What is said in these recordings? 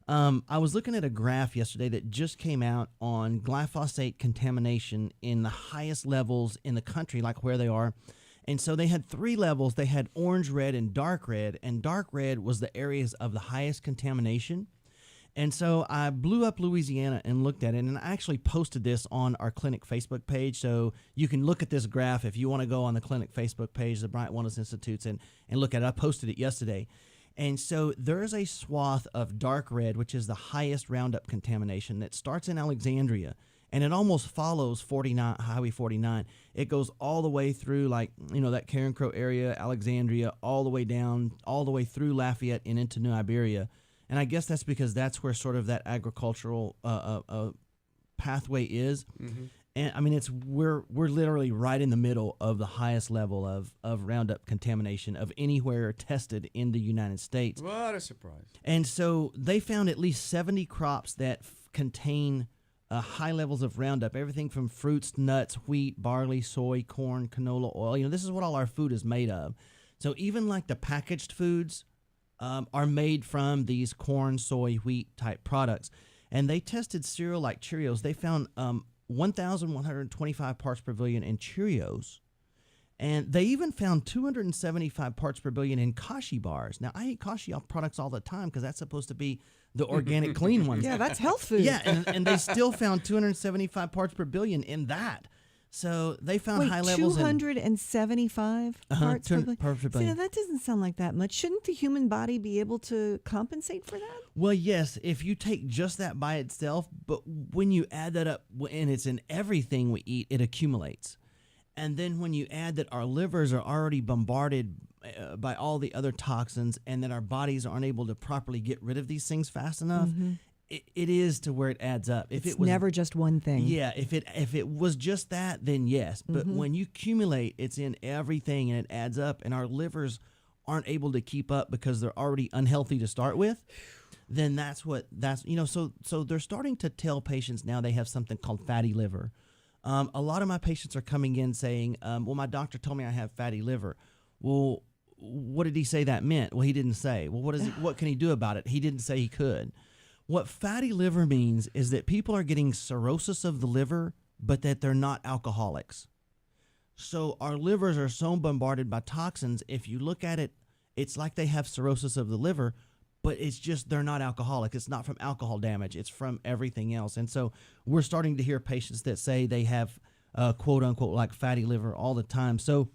I was looking at a graph yesterday that just came out on glyphosate contamination in the highest levels in the country, like where they are. And so they had 3 levels. They had orange, red, and dark red was the areas of the highest contamination. And so I blew up Louisiana and looked at it, and I actually posted this on our clinic Facebook page. So you can look at this graph if you want to go on the clinic Facebook page, the Bryant Wellness Institutes, and look at it. I posted it yesterday. And so there's a swath of dark red, which is the highest Roundup contamination, that starts in Alexandria, and it almost follows Highway 49. It goes all the way through, like, that Karen Crow area, Alexandria, all the way down, all the way through Lafayette and into New Iberia. And I guess that's because that's where sort of that agricultural pathway is. Mm-hmm. And I mean, we're literally right in the middle of the highest level of Roundup contamination of anywhere tested in the United States. What a surprise. And so they found at least 70 crops that contain high levels of Roundup, everything from fruits, nuts, wheat, barley, soy, corn, canola oil. This is what all our food is made of. So even like the packaged foods are made from these corn, soy, wheat type products. And they tested cereal like Cheerios. They found 1,125 parts per billion in Cheerios. And they even found 275 parts per billion in Kashi bars. Now, I eat Kashi products all the time because that's supposed to be the organic, clean ones. Yeah, that's health food. Yeah, and they still found 275 parts per billion in that. So they found high levels 275 parts per billion? See, now that doesn't sound like that much. Shouldn't the human body be able to compensate for that? Well, yes, if you take just that by itself, but when you add that up, and it's in everything we eat, it accumulates. And then when you add that our livers are already bombarded by all the other toxins, and that our bodies aren't able to properly get rid of these things fast enough, it is to where it adds up. If it's it was never just one thing. Yeah, if it was just that, then yes. But when you accumulate, it's in everything, and it adds up, and our livers aren't able to keep up because they're already unhealthy to start with, then so they're starting to tell patients now they have something called fatty liver. A lot of my patients are coming in saying, well, my doctor told me I have fatty liver. Well, what did he say that meant? Well, he didn't say. Well, what can he do about it? He didn't say he could. What fatty liver means is that people are getting cirrhosis of the liver, but that they're not alcoholics. So our livers are so bombarded by toxins, if you look at it, it's like they have cirrhosis of the liver, but it's just they're not alcoholic. It's not from alcohol damage. It's from everything else. And so we're starting to hear patients that say they have quote unquote like fatty liver all the time. So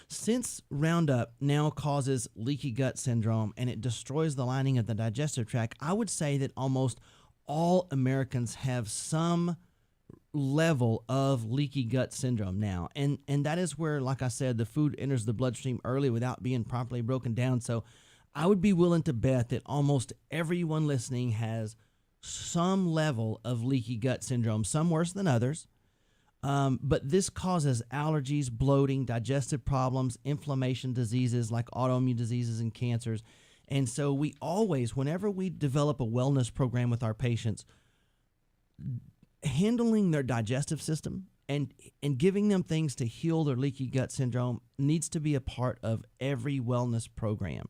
since Roundup now causes leaky gut syndrome and it destroys the lining of the digestive tract, I would say that almost all Americans have some level of leaky gut syndrome now. And that is where, like I said, the food enters the bloodstream early without being properly broken down. So I would be willing to bet that almost everyone listening has some level of leaky gut syndrome, some worse than others. But this causes allergies, bloating, digestive problems, inflammation diseases like autoimmune diseases and cancers. And so we always, whenever we develop a wellness program with our patients, handling their digestive system and giving them things to heal their leaky gut syndrome needs to be a part of every wellness program.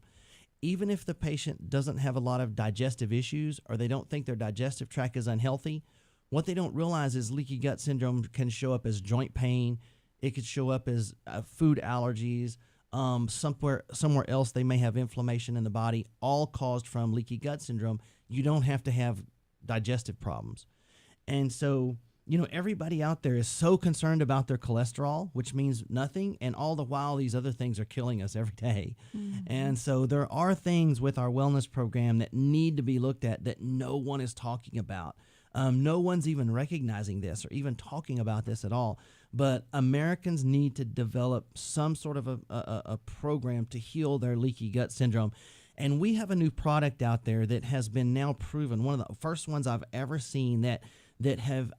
Even if the patient doesn't have a lot of digestive issues or they don't think their digestive tract is unhealthy, what they don't realize is leaky gut syndrome can show up as joint pain. It could show up as food allergies. Somewhere else they may have inflammation in the body, all caused from leaky gut syndrome. You don't have to have digestive problems. And so, everybody out there is so concerned about their cholesterol, which means nothing. And all the while, these other things are killing us every day. Mm-hmm. And so there are things with our wellness program that need to be looked at that no one is talking about. No one's even recognizing this or even talking about this at all. But Americans need to develop some sort of a program to heal their leaky gut syndrome. And we have a new product out there that has been now proven, one of the first ones I've ever seen that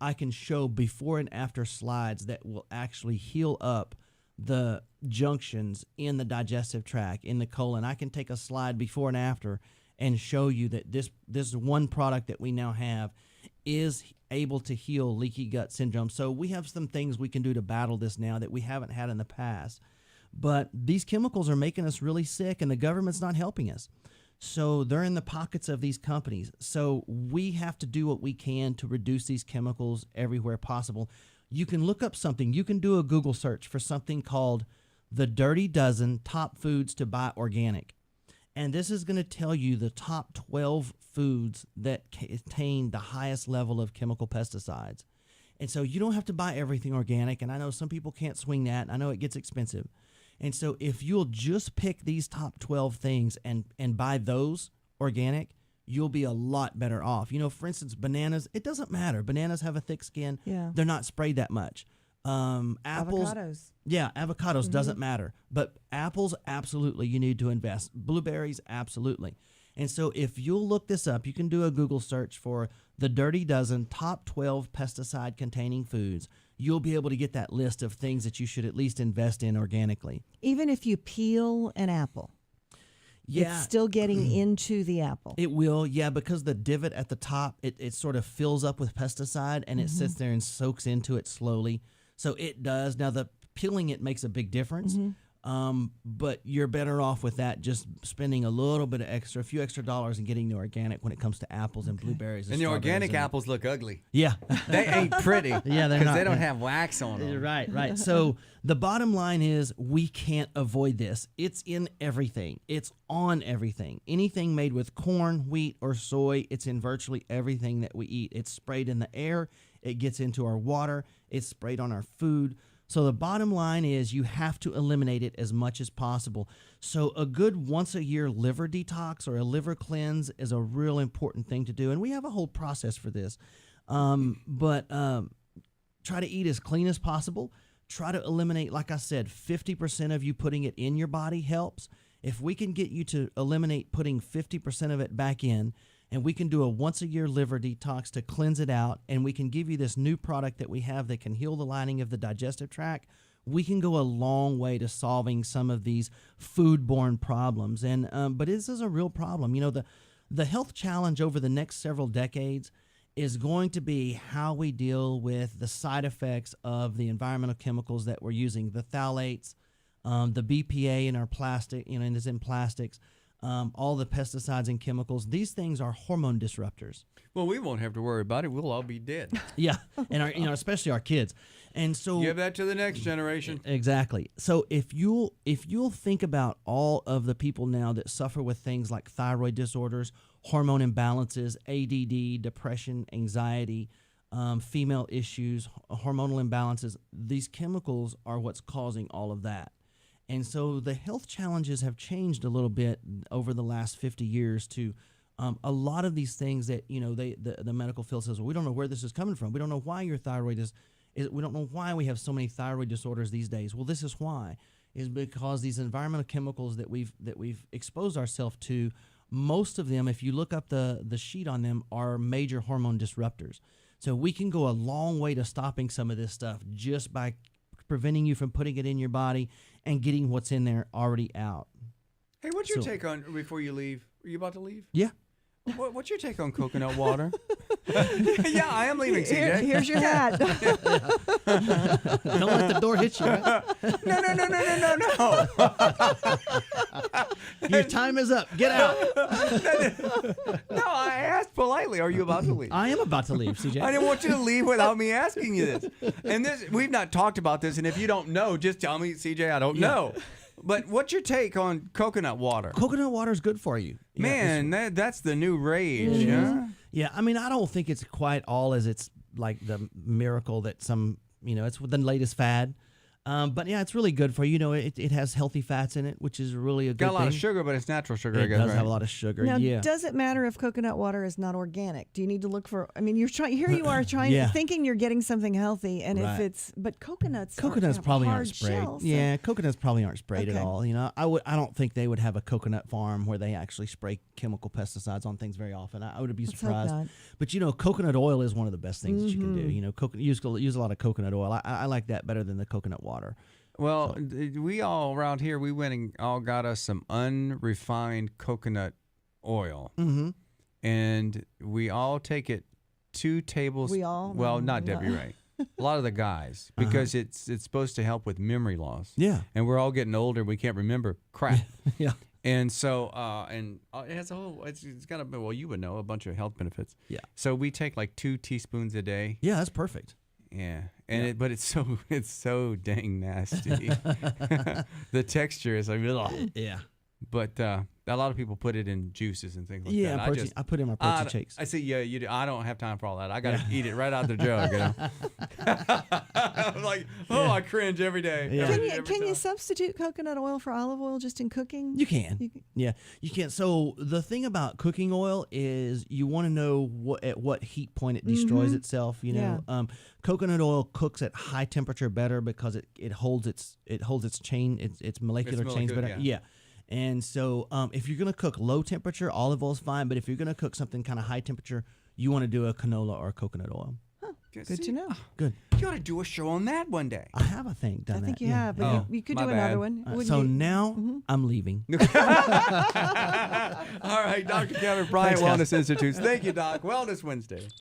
I can show before and after slides that will actually heal up the junctions in the digestive tract, in the colon. I can take a slide before and after and show you that this one product that we now have is able to heal leaky gut syndrome. So we have some things we can do to battle this now that we haven't had in the past. But these chemicals are making us really sick, and the government's not helping us. So they're in the pockets of these companies. So we have to do what we can to reduce these chemicals everywhere possible. You can look up something. You can do a Google search for something called the Dirty Dozen Top Foods to Buy Organic. And this is going to tell you the top 12 foods that contain the highest level of chemical pesticides. And so you don't have to buy everything organic. And I know some people can't swing that. I know it gets expensive. And so if you'll just pick these top 12 things and buy those organic, you'll be a lot better off. You know, for instance, bananas, it doesn't matter. Bananas have a thick skin. Yeah. They're not sprayed that much. Apples. Avocados. Yeah, avocados doesn't matter. But apples, absolutely, you need to invest. Blueberries, absolutely. And so if you'll look this up, you can do a Google search for the Dirty Dozen Top 12 Pesticide-Containing Foods. You'll be able to get that list of things that you should at least invest in organically. Even if you peel an apple, it's still getting into the apple. It will, yeah, because the divot at the top, it sort of fills up with pesticide, and it sits there and soaks into it slowly. So it does. Now, the peeling it makes a big difference. But you're better off with that, just spending a little bit of extra, a few extra dollars and getting the organic when it comes to apples and blueberries. And the organic apples look ugly. Yeah. They ain't pretty. Yeah, they're not. Because they don't have wax on them. Right. So the bottom line is we can't avoid this. It's in everything. It's on everything. Anything made with corn, wheat, or soy, it's in virtually everything that we eat. It's sprayed in the air. It gets into our water. It's sprayed on our food. So the bottom line is you have to eliminate it as much as possible. So a good once-a-year liver detox or a liver cleanse is a real important thing to do. And we have a whole process for this. But try to eat as clean as possible. Try to eliminate, like I said, 50% of you putting it in your body helps. If we can get you to eliminate putting 50% of it back in, and we can do a once-a-year liver detox to cleanse it out, and we can give you this new product that we have that can heal the lining of the digestive tract, we can go a long way to solving some of these foodborne problems. And but this is a real problem. You know, the health challenge over the next several decades is going to be how we deal with the side effects of the environmental chemicals that we're using, the phthalates, the BPA in our plastic, and it's in plastics. All the pesticides and chemicals. These things are hormone disruptors. Well, we won't have to worry about it. We'll all be dead. Yeah, and our, especially our kids. And so give that to the next generation. Exactly. So if you'll think about all of the people now that suffer with things like thyroid disorders, hormone imbalances, ADD, depression, anxiety, female issues, hormonal imbalances, these chemicals are what's causing all of that. And so the health challenges have changed a little bit over the last 50 years to a lot of these things that, the medical field says, well, we don't know where this is coming from. We don't know why your thyroid is we don't know why we have so many thyroid disorders these days. Well, this is why, is because these environmental chemicals that we've exposed ourselves to, most of them, if you look up the sheet on them, are major hormone disruptors. So we can go a long way to stopping some of this stuff just by preventing you from putting it in your body and getting what's in there already out. Hey, what's your take on, before you leave, are you about to leave? Yeah. What's your take on coconut water? Yeah, I am leaving, CJ. Here's your hat. Don't let the door hit you. Right? No. Your time is up. Get out. No, I asked politely, are you about to leave? I am about to leave, CJ. I didn't want you to leave without me asking you this. And we've not talked about this, and if you don't know, just tell me, CJ, I don't know. But what's your take on coconut water? Coconut water is good for you. Man, that's the new rage. Huh? Yeah, I mean, I don't think it's quite all as it's like the miracle that some, it's the latest fad. But yeah, it's really good for you. It has healthy fats in it, which is really a good thing. Got a lot of sugar, but it's natural sugar, I guess. It does right? have a lot of sugar, now, yeah. Does it matter if coconut water is not organic? Do you need to look for, you're trying, here you are trying, thinking you're getting something healthy, and right. but coconuts probably aren't sprayed. Shell, so. Yeah, coconuts probably aren't sprayed at all. I don't think they would have a coconut farm where they actually spray chemical pesticides on things very often. I would be surprised. But coconut oil is one of the best things that you can do. Use a lot of coconut oil. I like that better than the coconut water. Well, we all around here, we went and all got us some unrefined coconut oil. Mm-hmm. And we all take it 2 tablespoons. We all? Well, not Debbie Ray. A lot of the guys, because it's supposed to help with memory loss. Yeah. And we're all getting older. We can't remember crap. Yeah. And so, it has it's got you would know, a bunch of health benefits. Yeah. So we take like 2 teaspoons a day. Yeah, that's perfect. Yeah. And but it's so dang nasty. The texture is like, ugh. Yeah. But a lot of people put it in juices and things like that. Yeah, I put it in my protein shakes. I see. Yeah, you do. I don't have time for all that. I got to eat it right out the jug. You know? I'm like, I cringe every day. Yeah. Can you substitute coconut oil for olive oil just in cooking? You can. Yeah, you can. So the thing about cooking oil is you want to know at what heat point it destroys itself. You know, coconut oil cooks at high temperature better because it holds its chain, its molecular chains better. Yeah. And so if you're going to cook low temperature, olive oil is fine. But if you're going to cook something kind of high temperature, you want to do a canola or coconut oil. Huh. Good to know. Good. You ought to do a show on that one day. I have, I think, done that. I think you have, but you could do another one. So now I'm leaving. All right, Dr. Kevin Bryant, Wellness Institute. Thank you, Doc. Wellness Wednesday.